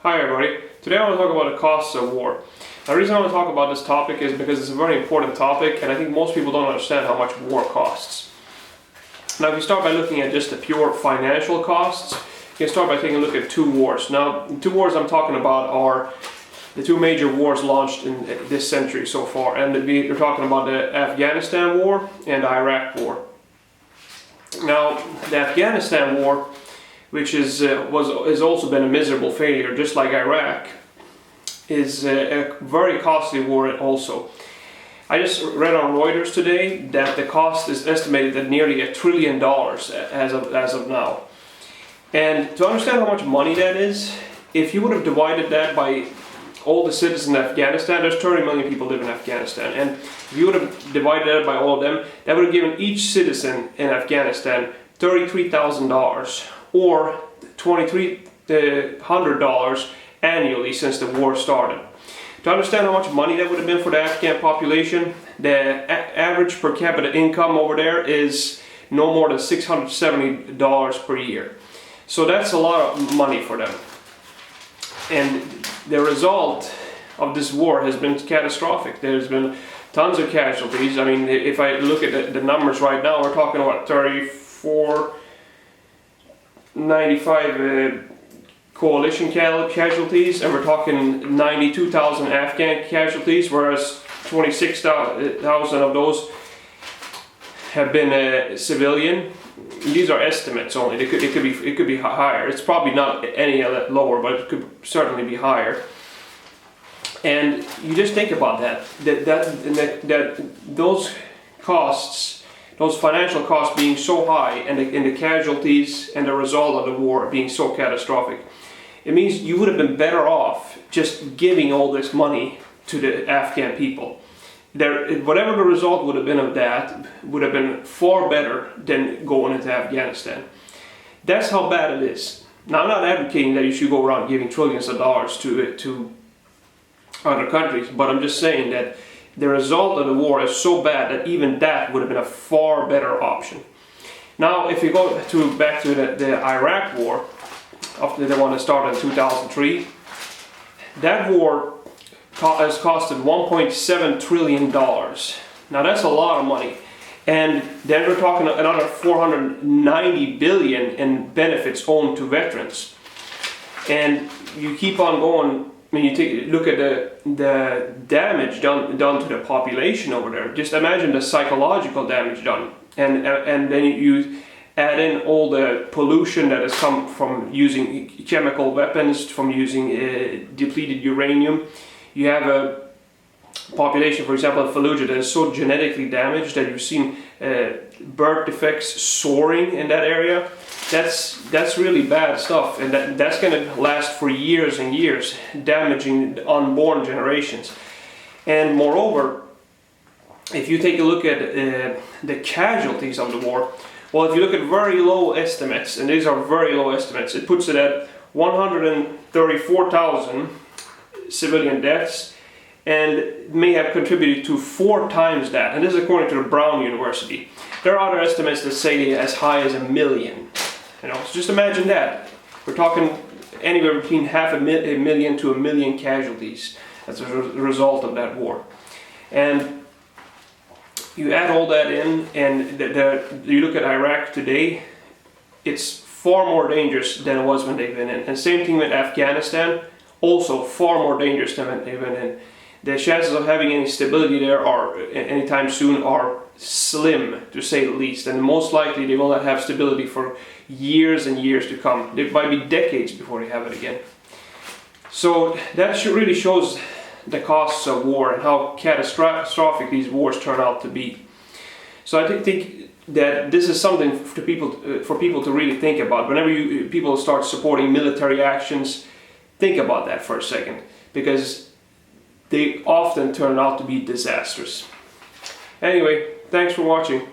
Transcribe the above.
Hi everybody. Today I want to talk about the costs of war. The reason I want to talk about this topic is because it's a very important topic and I think most people don't understand how much war costs. Now if you start by looking at just the pure financial costs, you can start by taking a look at two wars. Now the two wars I'm talking about are the two major wars launched in this century so far, and we're talking about the Afghanistan war and the Iraq war. Now the Afghanistan war, which has also been a miserable failure, just like Iraq, is a very costly war also. I just read on Reuters today that the cost is estimated at nearly $1 trillion as of now. And to understand how much money that is, if you would have divided that by all the citizens in Afghanistan, there's 30 million people live in Afghanistan, and if you would have divided that by all of them, that would have given each citizen in Afghanistan $33,000 or $2,300 annually since the war started. To understand how much money that would have been for the Afghan population, the average per capita income over there is no more than $670 per year. So that's a lot of money for them. And the result of this war has been catastrophic. There's been tons of casualties. I mean, if I look at the numbers right now, we're talking about 95 coalition casualties, and we're talking 92,000 Afghan casualties, whereas 26,000 of those have been civilian. These are estimates only. It could be higher. It's probably not any lower, but it could certainly be higher. And you just think about that those costs, those financial costs being so high, and the casualties and the result of the war being so catastrophic, it means you would have been better off just giving all this money to the Afghan people. Whatever the result would have been of that would have been far better than going into Afghanistan. That's how bad it is. Now I'm not advocating that you should go around giving trillions of dollars to other countries, but I'm just saying that the result of the war is so bad that even that would have been a far better option. Now if you go back to the Iraq war, after the one that started in 2003, that war has costed $1.7 trillion. Now that's a lot of money. And then we're talking another $490 billion in benefits owed to veterans. And you keep on going. When you look at the damage done to the population over there, just imagine the psychological damage done, and then you add in all the pollution that has come from using chemical weapons, from using depleted uranium. You have a population, for example, in Fallujah, that is so genetically damaged that you've seen birth defects soaring in that area. That's really bad stuff, and that's going to last for years and years, damaging the unborn generations. And moreover, if you take a look at the casualties of the war, well, if you look at very low estimates, and these are very low estimates, it puts it at 134,000 civilian deaths, and may have contributed to 4 times that. And this is according to the Brown University. There are other estimates that say as high as 1 million. So just imagine that. We're talking anywhere between 500,000 to 1 million casualties as a result of that war. And you add all that in, and you look at Iraq today, it's far more dangerous than it was when they've been in. And same thing with Afghanistan, also far more dangerous than when they've been in. The chances of having any stability there anytime soon are slim, to say the least, and most likely they will not have stability for years and years to come. It might be decades before they have it again. So that really shows the costs of war and how catastrophic these wars turn out to be. So I think that this is something for people to really think about. Whenever people start supporting military actions, think about that for a second, because they often turn out to be disastrous. Anyway, thanks for watching.